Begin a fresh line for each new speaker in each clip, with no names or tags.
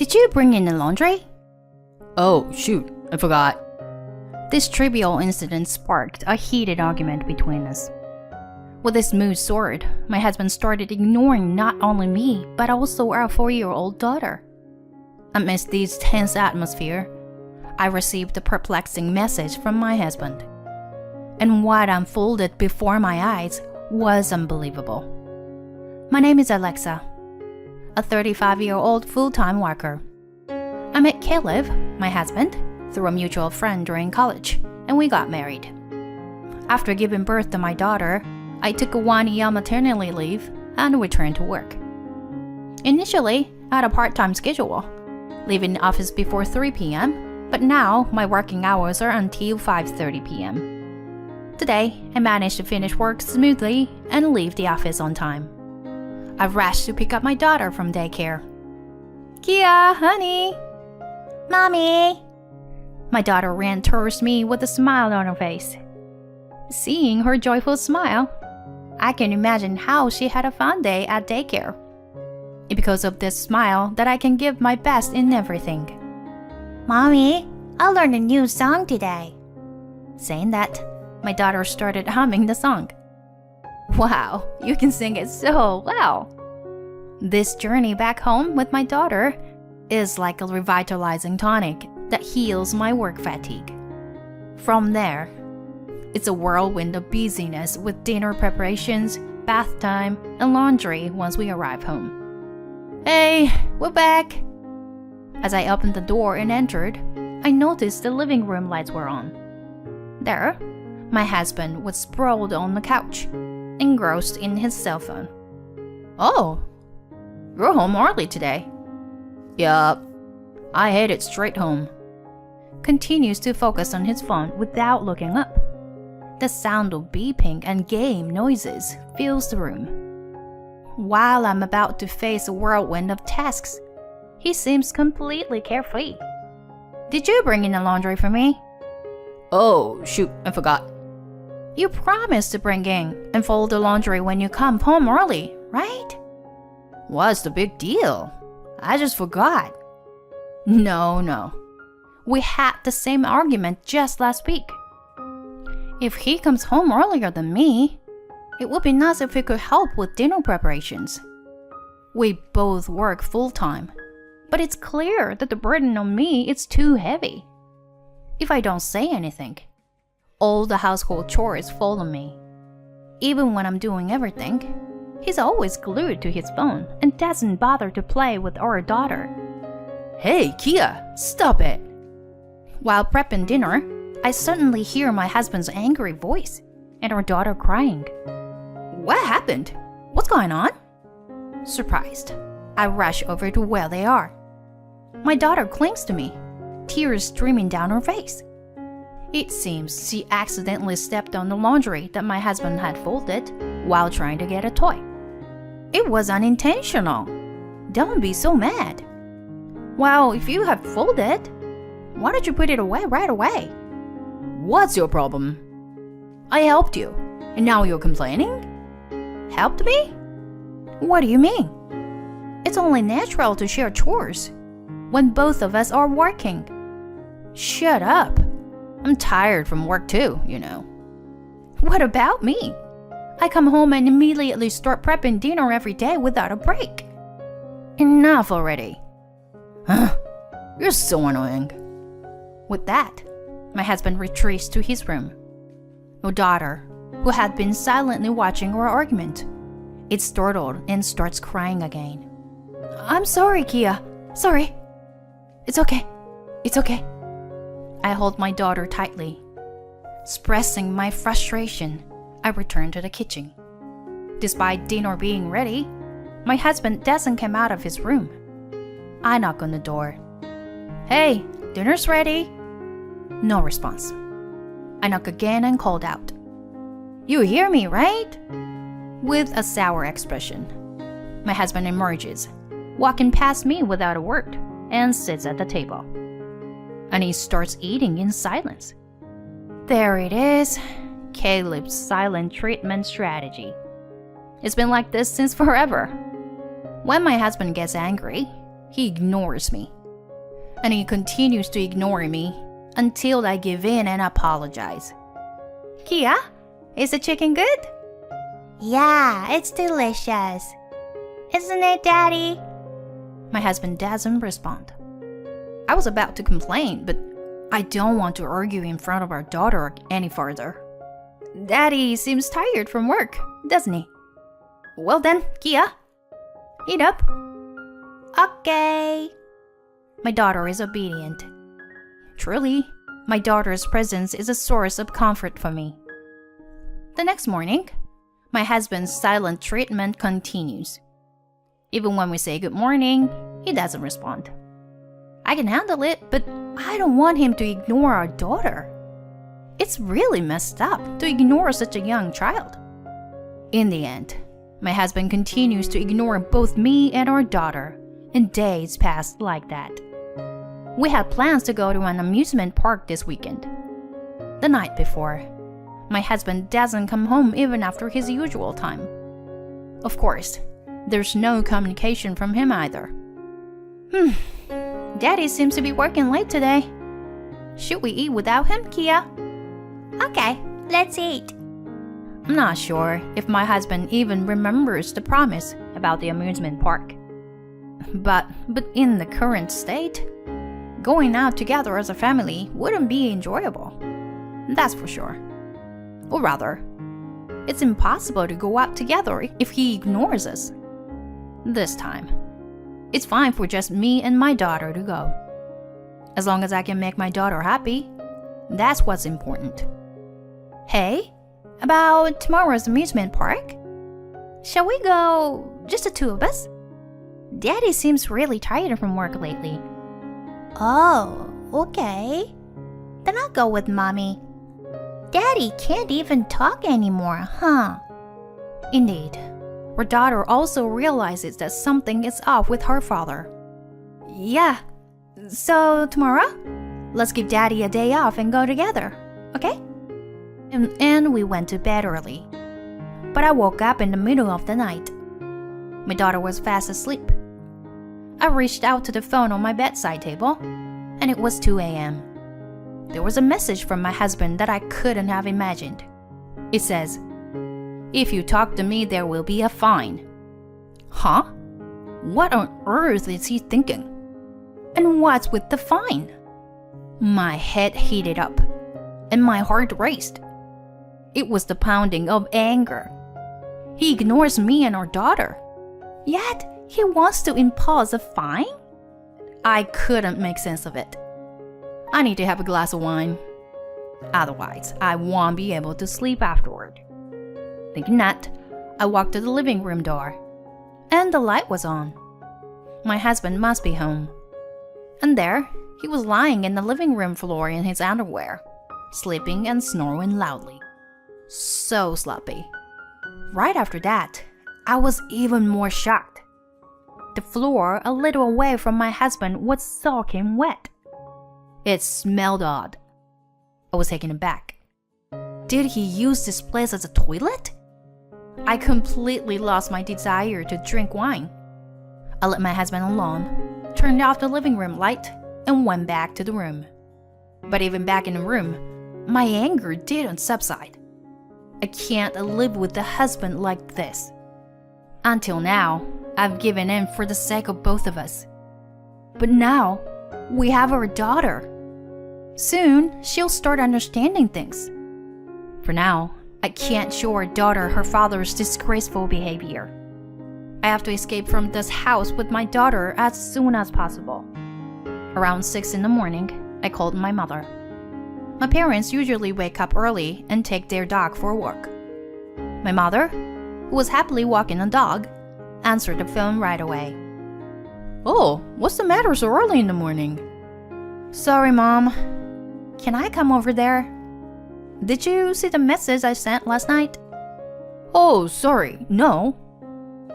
Did you bring in the laundry?
Oh, shoot, I forgot.
This trivial incident sparked a heated argument between us. With this mood soared, my husband started ignoring not only me, but also our 4-year-old daughter. Amidst this tense atmosphere, I received a perplexing message from my husband. And what unfolded before my eyes was unbelievable. My name is Alexa, a 35-year-old full-time worker. I met Caleb, my husband, through a mutual friend during college, and we got married. After giving birth to my daughter, I took a 1-year maternity leave and returned to work. Initially, I had a part-time schedule, leaving the office before 3 p.m., but now my working hours are until 5:30 p.m. Today, I managed to finish work smoothly and leave the office on time. I rushed to pick up my daughter from daycare. Kia, honey! Mommy! My daughter ran towards me with a smile on her face. Seeing her joyful smile, I can imagine how she had a fun day at daycare. It's because of this smile that I can give my best in everything. Mommy, I learned a new song today. Saying that, my daughter started humming the song. Wow, you can sing it so well. This journey back home with my daughter is like a revitalizing tonic that heals my work fatigue. From there, it's a whirlwind of busyness with dinner preparations, bath time, and laundry once we arrive home. Hey, we're back! As I opened the door and entered, I noticed the living room lights were on. There, my husband was sprawled on the couch, engrossed in his cell phone. Oh, you're home early today.
Yup,
I headed straight home. Continues to focus on his phone without looking up. The sound of beeping and game noises fills the room. While I'm about to face a whirlwind of tasks, he seems completely carefree. Did you bring in the laundry for me?
Oh, shoot, I forgot.
You promised to bring in and fold the laundry when you come home early, right?
What's the big deal? I just forgot.
No. We had the same argument just last week. If he comes home earlier than me, it would be nice if he could help with dinner preparations. We both work full-time, but it's clear that the burden on me is too heavy. If I don't say anything, all the household chores fall on me. Even when I'm doing everything, he's always glued to his phone and doesn't bother to play with our daughter.
Hey, Kia, stop it!
While prepping dinner, I suddenly hear my husband's angry voice and our daughter crying.
What happened?
What's going on? Surprised, I rush over to where they are. My daughter clings to me, tears streaming down her face. It seems she accidentally stepped on the laundry that my husband had folded while trying to get a toy. It was unintentional. Don't be so mad. Well, if you had folded, why don't you put it away right away?
What's your problem?
I helped you, and now you're complaining? Helped me? What do you mean? It's only natural to share chores when both of us are working. Shut up. I'm tired from work too, you know. What about me? I come home and immediately start prepping dinner every day without a break. Enough already.
Huh? You're so annoying.
With that, my husband retreats to his room. Our daughter, who had been silently watching our argument, is startled and starts crying again. I'm sorry, Kia. Sorry. It's okay. I hold my daughter tightly. Expressing my frustration, I return to the kitchen. Despite dinner being ready, my husband doesn't come out of his room. I knock on the door. Hey, dinner's ready. No response. I knock again and called out. You hear me, right? With a sour expression, my husband emerges, walking past me without a word, and sits at the table. And he starts eating in silence. There it is, Caleb's silent treatment strategy. It's been like this since forever. When my husband gets angry, He ignores me. And he continues to ignore me until I give in and apologize. Kia, is the chicken good?
Yeah, it's delicious. Isn't it, Daddy?
My husband doesn't respond. I was about to complain, but I don't want to argue in front of our daughter any further. Daddy seems tired from work, doesn't he? Well then, Kia, eat up.
Okay.
My daughter is obedient. Truly, my daughter's presence is a source of comfort for me. The next morning, my husband's silent treatment continues. Even when we say good morning, he doesn't respond. I can handle it, but I don't want him to ignore our daughter. It's really messed up to ignore such a young child. In the end, my husband continues to ignore both me and our daughter, and days passed like that. We had plans to go to an amusement park this weekend. The night before, my husband doesn't come home even after his usual time. Of course, there's no communication from him either. Daddy seems to be working late today. Should we eat without him, Kia?
Okay, let's eat.
I'm not sure if my husband even remembers the promise about the amusement park. But in the current state, going out together as a family wouldn't be enjoyable. That's for sure. Or rather, it's impossible to go out together if he ignores us. This time, it's fine for just me and my daughter to go. As long as I can make my daughter happy, that's what's important. Hey, about tomorrow's amusement park? Shall we go just the two of us? Daddy seems really tired from work lately.
Oh, okay. Then I'll go with Mommy. Daddy can't even talk anymore, huh?
Indeed. Our daughter also realizes that something is off with her father. Yeah. So tomorrow, let's give Daddy a day off and go together, okay? And we went to bed early. But I woke up in the middle of the night. My daughter was fast asleep. I reached out to the phone on my bedside table, and it was 2 a.m. There was a message from my husband that I couldn't have imagined. It says, "If you talk to me, there will be a fine." Huh? What on earth is he thinking? And what's with the fine? My head heated up, and my heart raced. It was the pounding of anger. He ignores me and our daughter, yet he wants to impose a fine? I couldn't make sense of it. I need to have a glass of wine. Otherwise, I won't be able to sleep afterward. Thinking that, I walked to the living room door, and the light was on. My husband must be home. And there, he was lying in the living room floor in his underwear, sleeping and snoring loudly. So sloppy. Right after that, I was even more shocked. The floor a little away from my husband was soaking wet. It smelled odd. I was taken aback. Did he use this place as a toilet? I completely lost my desire to drink wine. I let my husband alone, turned off the living room light, and went back to the room. But even back in the room, my anger didn't subside. I can't live with a husband like this. Until now, I've given in for the sake of both of us. But now, we have our daughter. Soon, she'll start understanding things. For now, I can't show our daughter her father's disgraceful behavior. I have to escape from this house with my daughter as soon as possible. Around 6 in the morning, I called my mother. My parents usually wake up early and take their dog for a walk. My mother, who was happily walking a dog, answered the phone right away. "Oh, what's the matter so early in the morning?" "Sorry, Mom. Can I come over there? Did you see the message I sent last night?" "Oh, sorry, no.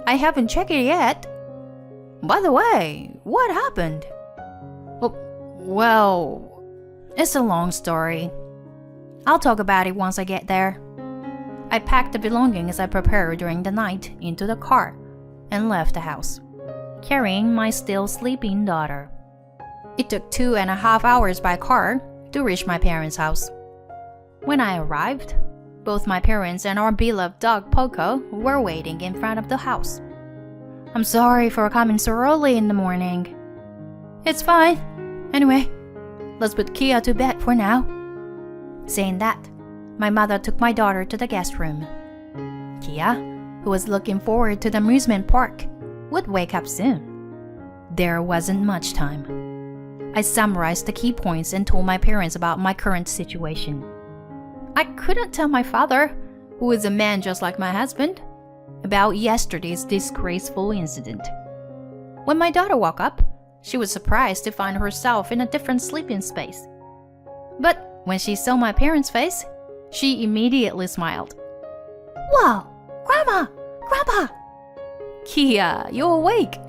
I haven't checked it yet. By the way, what happened?" "Oh, well, it's a long story. I'll talk about it once I get there." I packed the belongings I prepared during the night into the car and left the house. carrying my still sleeping daughter. It took 2.5 hours by car to reach my parents' house. When I arrived, both my parents and our beloved dog Poco were waiting in front of the house. I'm sorry for coming so early in the morning. It's fine. Anyway, let's put Kia to bed for now. Saying that, my mother took my daughter to the guest room. Kia, who was looking forward to the amusement park, would wake up soon. There wasn't much time. I summarized the key points and told my parents about my current situation. I couldn't tell my father, who is a man just like my husband, about yesterday's disgraceful incident. When my daughter woke up, she was surprised to find herself in a different sleeping space. But when she saw my parents' face, she immediately smiled.
Whoa! Grandma! Grandpa!
Kia, you're awake.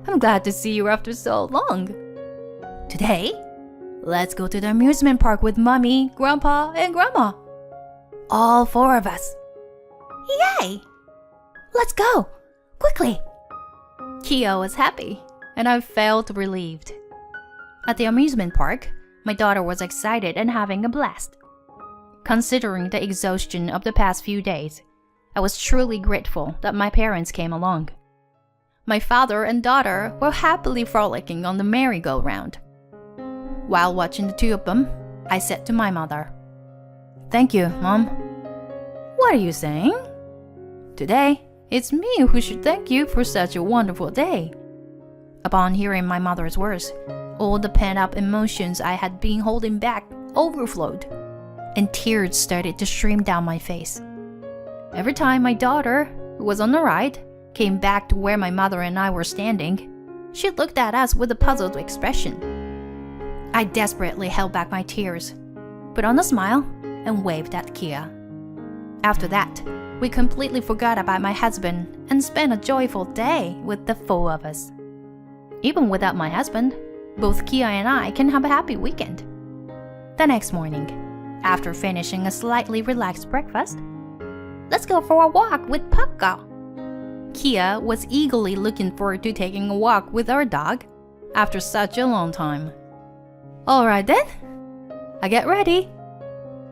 I'm glad to see you after so long. Today, let's go to the amusement park with Mommy, Grandpa, and Grandma. All 4 of us.
Yay! Let's go! Quickly!
Kia was happy, and I felt relieved. At the amusement park, my daughter was excited and having a blast. Considering the exhaustion of the past few days, I was truly grateful that my parents came along. My father and daughter were happily frolicking on the merry-go-round. While watching the 2 of them, I said to my mother, "Thank you, Mom." "What are you saying?" "Today, it's me who should thank you for such a wonderful day." Upon hearing my mother's words, all the pent-up emotions I had been holding back overflowed, and tears started to stream down my face. Every time my daughter, who was on the ride, came back to where my mother and I were standing, she looked at us with a puzzled expression. I desperately held back my tears, put on a smile, and waved at Kia. After that, we completely forgot about my husband and spent a joyful day with the 4 of us. Even without my husband, both Kia and I can have a happy weekend. The next morning, after finishing a slightly relaxed breakfast, let's go for a walk with Poco. Kia was eagerly looking forward to taking a walk with our dog after such a long time. All right then, I get ready.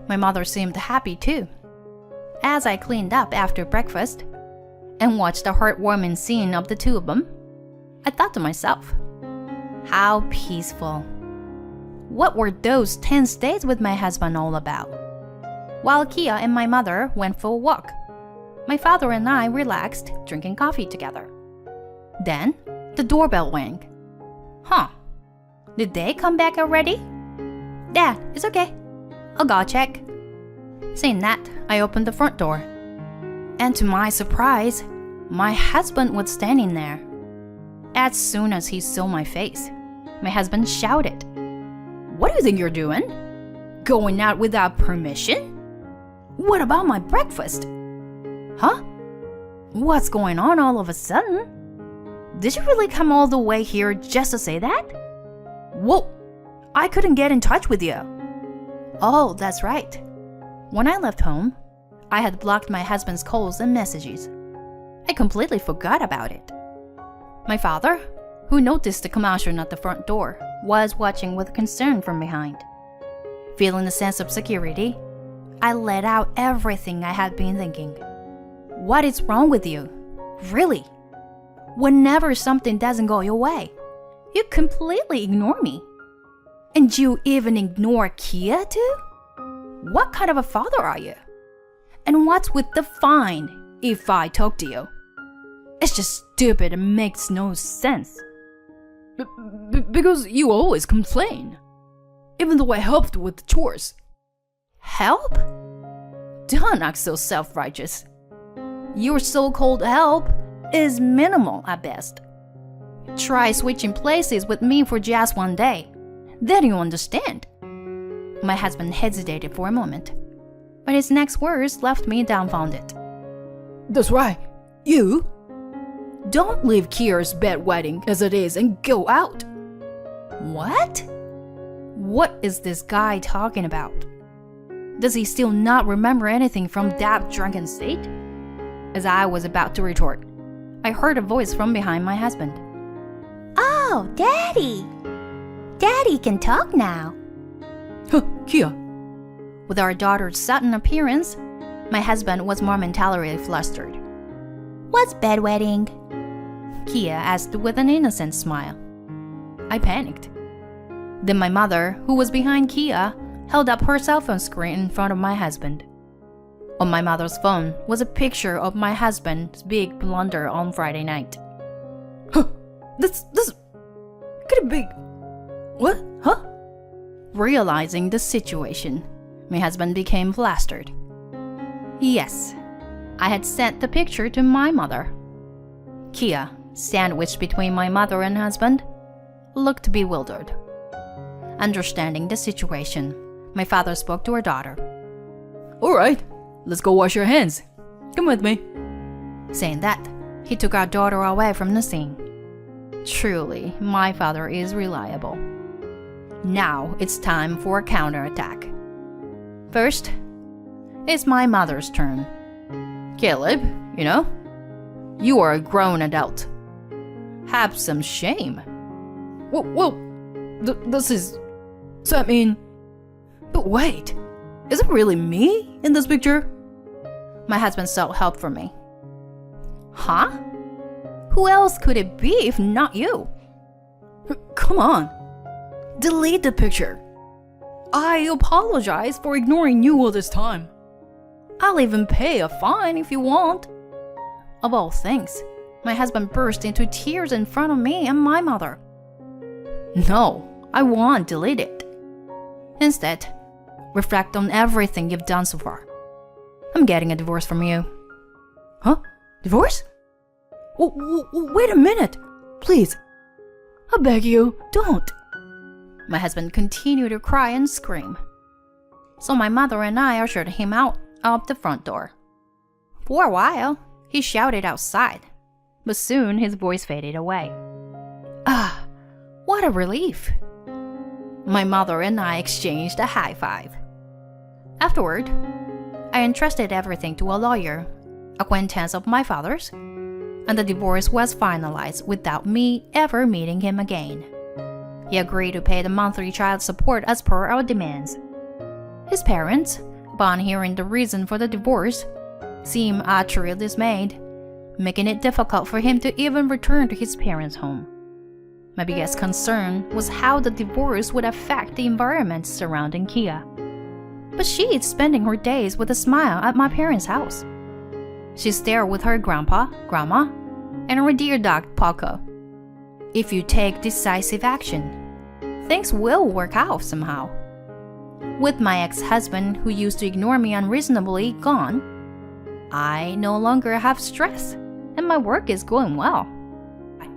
My mother seemed happy too. As I cleaned up after breakfast and watched the heartwarming scene of the 2 of them, I thought to myself, how peaceful. What were those tense days with my husband all about? While Kia and my mother went for a walk, my father and I relaxed, drinking coffee together. Then, the doorbell rang. Huh. Did they come back already? Dad, it's okay. I'll go check. Saying that, I opened the front door. And to my surprise, my husband was standing there. As soon as he saw my face, my husband shouted, "What do you think you're doing? Going out without permission? What about my breakfast? Huh? What's going on all of a sudden? Did you really come all the way here just to say that? Whoa, I couldn't get in touch with you." Oh, that's right. When I left home, I had blocked my husband's calls and messages. I completely forgot about it. My father, who noticed the commotion at the front door, was watching with concern from behind. Feeling a sense of security, I let out everything I had been thinking. What is wrong with you? Really? Whenever something doesn't go your way, you completely ignore me. And you even ignore Kia too? What kind of a father are you? And what's with the fine if I talk to you? It's just stupid and makes no sense. Because you always complain. Even though I helped with the chores. Help? Don't act so self-righteous. Your so-called help is minimal at best. Try switching places with me for just one day. Then you understand. My husband hesitated for a moment, but his next words left me dumbfounded. That's right. You? Don't leave Kia's bed waiting as it is and go out. What? What is this guy talking about? Does he still not remember anything from that drunken state? As I was about to retort, I heard a voice from behind my husband.
Oh, Daddy! Daddy can talk now.
Huh, Kia.
With our daughter's sudden appearance, my husband was momentarily flustered.
What's bedwetting?
Kia asked with an innocent smile. I panicked. Then my mother, who was behind Kia, held up her cell phone screen in front of my husband. On my mother's phone was a picture of my husband's big blunder on Friday night.
Huh, this could it be? What? Huh?
Realizing the situation, my husband became flustered. Yes, I had sent the picture to my mother. Kia, sandwiched between my mother and husband, looked bewildered. Understanding the situation, my father spoke to our daughter.
All right, let's go wash your hands. Come with me.
Saying that, he took our daughter away from the scene. Truly, my father is reliable. Now it's time for a counterattack. First, it's my mother's turn. Caleb, you are a grown adult. Have some shame.
Well, this is... So I mean... But wait, is it really me in this picture?
My husband sought help from me. Huh? Who else could it be if not you?
Come on. Delete the picture. I apologize for ignoring you all this time. I'll even pay a fine if you want.
Of all things, my husband burst into tears in front of me and my mother. No, I won't delete it. Instead, reflect on everything you've done so far. I'm getting a divorce from you.
Huh? Divorce? Wait a minute. Please. I beg you, don't.
My husband continued to cry and scream. So my mother and I ushered him out of the front door. For a while, he shouted outside, but soon his voice faded away. Ah, what a relief. My mother and I exchanged a high five. Afterward, I entrusted everything to a lawyer, acquaintance of my father's, and the divorce was finalized without me ever meeting him again. He agreed to pay the monthly child support as per our demands. His parents, upon hearing the reason for the divorce, seemed utterly dismayed, making it difficult for him to even return to his parents' home. My biggest concern was how the divorce would affect the environment surrounding Kia. But she is spending her days with a smile at my parents' house. She's there with her grandpa, grandma, and her dear dog, Paco. If you take decisive action, things will work out somehow. With my ex-husband, who used to ignore me unreasonably, gone, I no longer have stress, and my work is going well.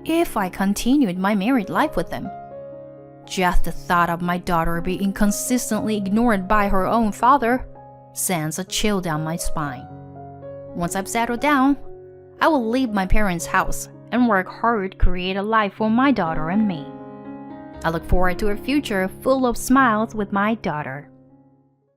If I continued my married life with him, just the thought of my daughter being consistently ignored by her own father sends a chill down my spine. Once I've settled down, I will leave my parents' house and work hard to create a life for my daughter and me. I look forward to a future full of smiles with my daughter.